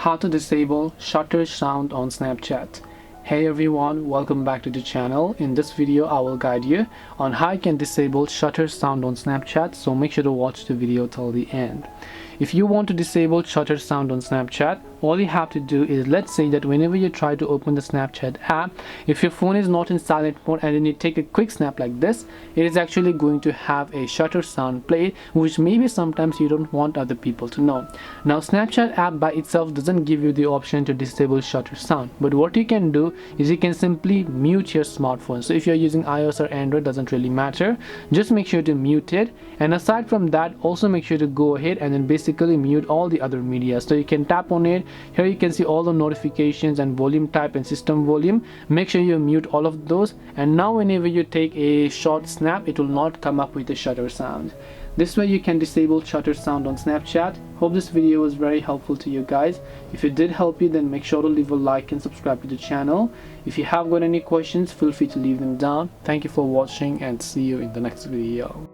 How to disable shutter sound on Snapchat. Hey everyone, welcome back to the channel. In this video I will guide you on how you can disable shutter sound on Snapchat, so make sure to watch the video till the end. If you want to disable shutter sound on Snapchat, all you have to do is, let's say that whenever you try to open the Snapchat app, if your phone is not in silent mode and then you take a quick snap like this, it is actually going to have a shutter sound played, which maybe sometimes you don't want other people to know. Now Snapchat app by itself doesn't give you the option to disable shutter sound, but what you can do is you can simply mute your smartphone. So if you're using iOS or Android, doesn't really matter, just make sure to mute it. And aside from that, also make sure to go ahead and then basically mute all the other media. So you can tap on it. Here you can see all the notifications and volume type and system volume. Make sure you mute all of those, and now whenever you take a short snap, it will not come up with a shutter sound. This way you can disable shutter sound on Snapchat. Hope this video was very helpful to you guys. If it did help you, then make sure to leave a like and subscribe to the channel. If you have got any questions, feel free to leave them down. Thank you for watching and see you in the next video.